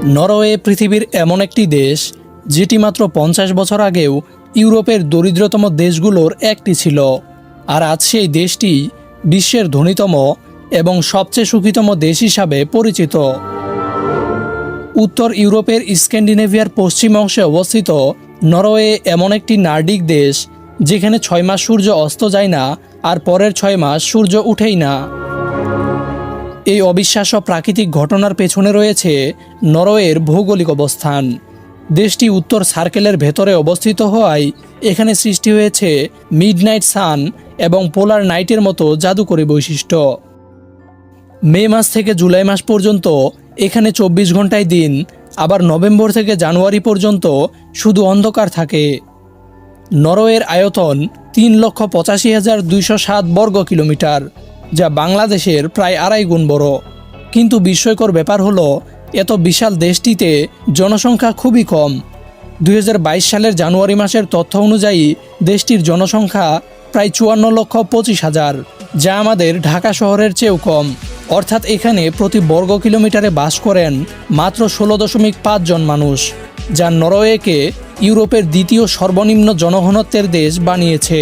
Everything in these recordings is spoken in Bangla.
নরওয়ে পৃথিবীর এমন একটি দেশ যেটি মাত্র 50 বছর আগেও ইউরোপের দরিদ্রতম দেশগুলোর একটি ছিল, আর আজ সেই দেশটি বিশ্বের ধনীতম এবং সবচেয়ে সুখীতম দেশ হিসাবে পরিচিত। উত্তর ইউরোপের স্ক্যান্ডিনেভিয়ার পশ্চিম অংশে অবস্থিত নরওয়ে এমন একটি নার্ডিক দেশ যেখানে 6 মাস সূর্য অস্ত যায় না আর পরের 6 মাস সূর্য উঠেই না। এই অবিশ্বাস্য প্রাকৃতিক ঘটনার পেছনে রয়েছে নরওয়ের ভৌগোলিক অবস্থান। দেশটি উত্তর সার্কেলের ভেতরে অবস্থিত হওয়ায় এখানে সৃষ্টি হয়েছে মিডনাইট সান এবং পোলার নাইটের মতো জাদুকরী বৈশিষ্ট্য। মে মাস থেকে জুলাই মাস পর্যন্ত এখানে 24 ঘন্টায় দিন, আবার নভেম্বর থেকে জানুয়ারি পর্যন্ত শুধু অন্ধকার থাকে। নরওয়ের আয়তন 3,85,207 বর্গ কিলোমিটার, যা বাংলাদেশের প্রায় 2.5 গুণ বড়। কিন্তু বিস্ময়কর ব্যাপার হলো এত বিশাল দেশটিতে জনসংখ্যা খুবই কম। 2022 সালের জানুয়ারি মাসের তথ্য অনুযায়ী দেশটির জনসংখ্যা প্রায় 54,25,000, যা আমাদের ঢাকা শহরের চেয়েও কম। অর্থাৎ এখানে প্রতি বর্গ কিলোমিটারে বাস করেন মাত্র 16.5 জন মানুষ, যা নরওয়েকে ইউরোপের দ্বিতীয় সর্বনিম্ন জনঘনত্বের দেশ বানিয়েছে।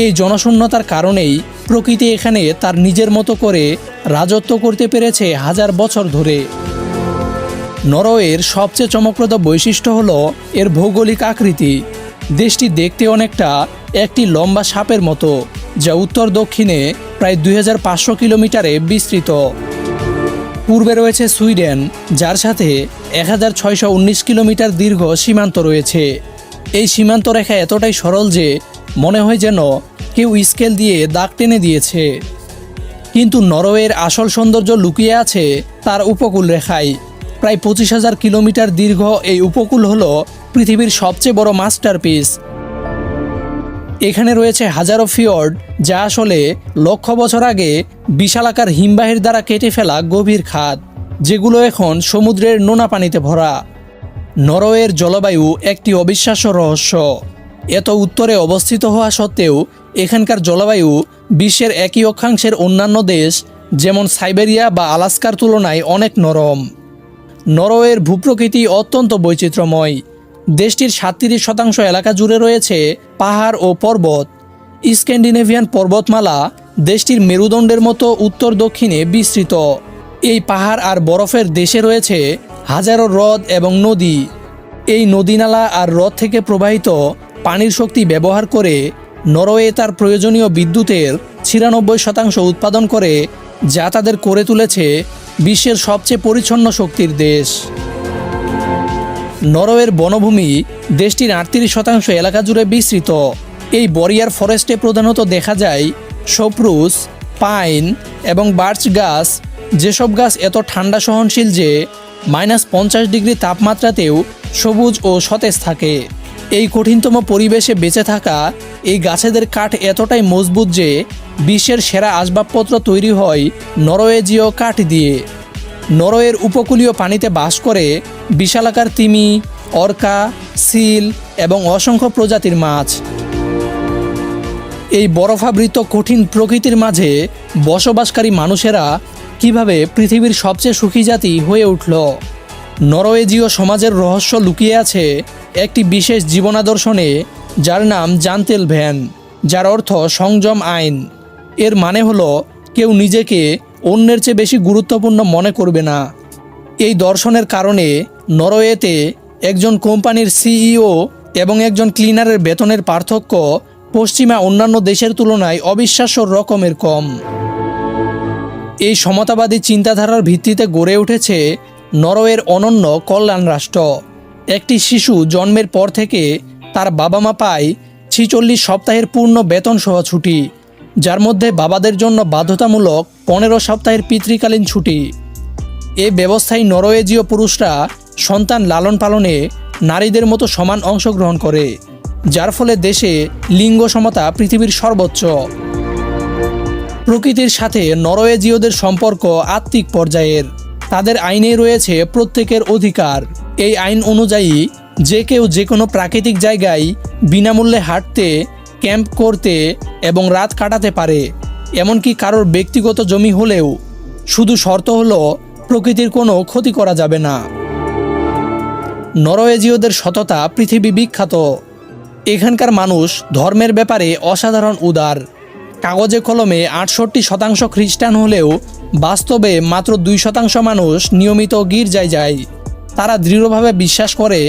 এই জনশূন্যতার কারণেই প্রকৃতি এখানে তার নিজের মতো করে রাজত্ব করতে পেরেছে হাজার বছর ধরে। নরওয়ের সবচেয়ে চমকপ্রদ বৈশিষ্ট্য হলো এর ভৌগোলিক আকৃতি। দেশটি দেখতে অনেকটা একটি লম্বা সাপের মতো, যা উত্তর দক্ষিণে প্রায় 2500 কিলোমিটারে বিস্তৃত। পূর্বে রয়েছে সুইডেন, যার সাথে 1619 কিলোমিটার দীর্ঘ সীমান্ত রয়েছে। এই সীমান্ত রেখা এতটাই সরল যে মনে হয় যেন কেউ স্কেল দিয়ে দাগ টেনে দিয়েছে। কিন্তু নরওয়ের আসল সৌন্দর্য লুকিয়ে আছে তার উপকূল রেখায়। প্রায় 25,000 কিলোমিটার দীর্ঘ এই উপকূল হলো পৃথিবীর সবচেয়ে বড় মাস্টারপিস। এখানে রয়েছে হাজারো ফিয়র্ড, যা আসলে লক্ষ বছর আগে বিশালাকার হিমবাহের দ্বারা কেটে ফেলা গভীর খাদ, যেগুলো এখন সমুদ্রের নোনা পানিতে ভরা। নরওয়ের জলবায়ু একটি অবিশ্বাস্য রহস্য। এত উত্তরে অবস্থিত হওয়া সত্ত্বেও এখানকার জলবায়ু বিশ্বের একই অক্ষাংশের অন্যান্য দেশ যেমন সাইবেরিয়া বা আলাস্কার তুলনায় অনেক নরম। নরওয়ের ভূপ্রকৃতি অত্যন্ত বৈচিত্র্যময়। দেশটির 37% এলাকা জুড়ে রয়েছে পাহাড় ও পর্বত। স্ক্যান্ডিনেভিয়ান পর্বতমালা দেশটির মেরুদণ্ডের মতো উত্তর দক্ষিণে বিস্তৃত। এই পাহাড় আর বরফের দেশে রয়েছে হাজারো হ্রদ এবং নদী। এই নদীনালা আর হ্রদ থেকে প্রবাহিত পানির শক্তি ব্যবহার করে নরওয়ে তার প্রয়োজনীয় বিদ্যুতের 96% উৎপাদন করে, যা তাদের করে তুলেছে বিশ্বের সবচেয়ে পরিচ্ছন্ন শক্তির দেশ। নরওয়ের বনভূমি দেশটির 38% এলাকা জুড়ে বিস্তৃত। এই বরিয়ার ফরেস্টে প্রধানত দেখা যায় সপ্রুস, পাইন এবং বার্চ গাছ, যেসব গাছ এত ঠান্ডা সহনশীল যে -50 ডিগ্রি তাপমাত্রাতেও সবুজ ও সতেজ থাকে। এই কঠিনতম পরিবেশে বেঁচে থাকা এই গাছেদের কাঠ এতটাই মজবুত যে বিশ্বের সেরা আসবাবপত্র তৈরি হয় নরওয়েজীয় কাঠ দিয়ে। নরওয়ের উপকূলীয় পানিতে বাস করে বিশালাকার তিমি, অর্কা, সিল এবং অসংখ্য প্রজাতির মাছ। এই বরফাবৃত কঠিন প্রকৃতির মাঝে বসবাসকারী মানুষেরা কিভাবে পৃথিবীর সবচেয়ে সুখী জাতি হয়ে উঠল? নরওয়েজীয় সমাজের রহস্য লুকিয়ে আছে একটি বিশেষ জীবনাদর্শনে, যার নাম জান্তেলভ্যান, যার অর্থ সংযম আইন। এর মানে হলো কেউ নিজেকে অন্যের চেয়ে বেশি গুরুত্বপূর্ণ মনে করবে না। এই দর্শনের কারণে নরওয়েতে একজন কোম্পানির সিইও এবং একজন ক্লিনারের বেতনের পার্থক্য পশ্চিমা অন্যান্য দেশের তুলনায় অবিশ্বাস্য রকমের কম। এই সমতাবাদী চিন্তাধারার ভিত্তিতে গড়ে উঠেছে নরওয়ের অনন্য কল্যাণ রাষ্ট্র। একটি শিশু জন্মের পর থেকে তার বাবা মা পায় 46 সপ্তাহের পূর্ণ বেতন সহ ছুটি, যার মধ্যে বাবাদের জন্য বাধ্যতামূলক 15 সপ্তাহের পিতৃকালীন ছুটি। এ ব্যবস্থায় নরওয়েজীয় পুরুষরা সন্তান লালন পালনে নারীদের মতো সমান অংশগ্রহণ করে, যার ফলে দেশে লিঙ্গ সমতা পৃথিবীর সর্বোচ্চ। প্রকৃতির সাথে নরওয়েজীয়দের সম্পর্ক আত্মিক পর্যায়ের। তাদের আইনে রয়েছে প্রত্যেকের অধিকার। এই আইন অনুযায়ী যে কেউ যে কোনো প্রাকৃতিক জায়গায় বিনামূল্যে হাঁটতে, ক্যাম্প করতে এবং রাত কাটাতে পারে, এমনকি কারোর ব্যক্তিগত জমি হলেও। শুধু শর্ত হলো প্রকৃতির কোনো ক্ষতি করা যাবে না। নরওয়েজীয়দের সততা পৃথিবী বিখ্যাত। এখানকার মানুষ ধর্মের ব্যাপারে অসাধারণ উদার। কাগজে কলমে ৬৮% খ্রিস্টান হলেও বাস্তবে মাত্র ২% মানুষ নিয়মিত গির্জায় যায়। তারা দৃঢ়ভাবে বিশ্বাস করে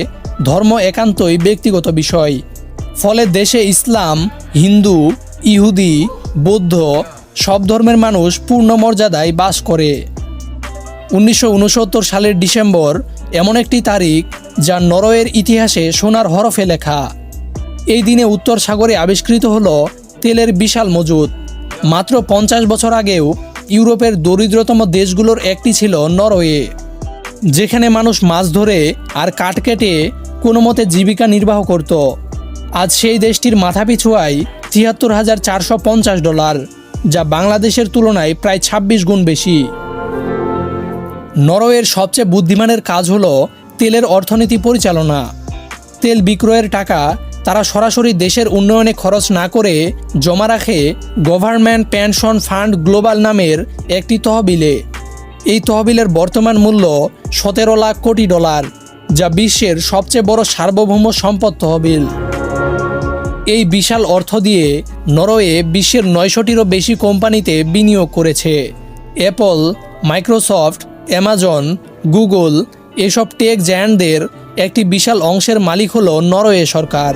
ধর্ম একান্তই ব্যক্তিগত বিষয়। ফলে দেশে ইসলাম, হিন্দু, ইহুদি, বৌদ্ধ সব ধর্মের মানুষ পূর্ণ মর্যাদায় বাস করে। ১৯৬৯ সালের ডিসেম্বর এমন একটি তারিখ যা নরওয়ের ইতিহাসে সোনার হরফে লেখা। এই দিনে উত্তর সাগরে আবিষ্কৃত হলো তেলের বিশাল মজুদ। মাত্র ৫০ বছর আগেও ইউরোপের দরিদ্রতম দেশগুলোর একটি ছিল নরওয়ে, যেখানে মানুষ মাছ ধরে আর কাঠ কেটে কোনো মতে জীবিকা নির্বাহ করত। আজ সেই দেশটির মাথাপিছু আয় $৭৩,৪৫০, যা বাংলাদেশের তুলনায় প্রায় ২৬ গুণ বেশি। নরওয়ের সবচেয়ে বুদ্ধিমানের কাজ হলো তেলের অর্থনীতি পরিচালনা। তেল বিক্রয়ের টাকা তারা সরাসরি দেশের উন্নয়নে খরচ না করে জমা রাখে গভর্নমেন্ট পেনশন ফান্ড গ্লোবাল নামের একটি তহবিলে। এই তহবিলের বর্তমান মূল্য $১৭ লাখ কোটি, যা বিশ্বের সবচেয়ে বড় সার্বভৌম সম্পদ তহবিল। এই বিশাল অর্থ দিয়ে নরওয়ে বিশ্বের ৯০০টিরও বেশি কোম্পানিতে বিনিয়োগ করেছে। অ্যাপল, মাইক্রোসফট, অ্যামাজন, গুগল এসব টেক জায়ান্টদের একটি বিশাল অংশের মালিক হলো নরওয়ে সরকার।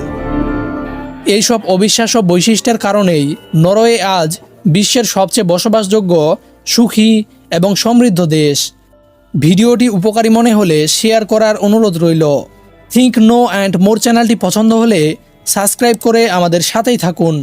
এইসব অবিশ্বাস্য বৈশিষ্ট্যের কারণেই নরওয়ে আজ বিশ্বের সবচেয়ে বসবাসযোগ্য, সুখী এবং সমৃদ্ধ দেশ। ভিডিওটি উপকারী মনে হলে শেয়ার করার অনুরোধ রইল। থিঙ্ক নো অ্যান্ড মোর চ্যানেলটি পছন্দ হলে সাবস্ক্রাইব করে আমাদের সাথেই থাকুন।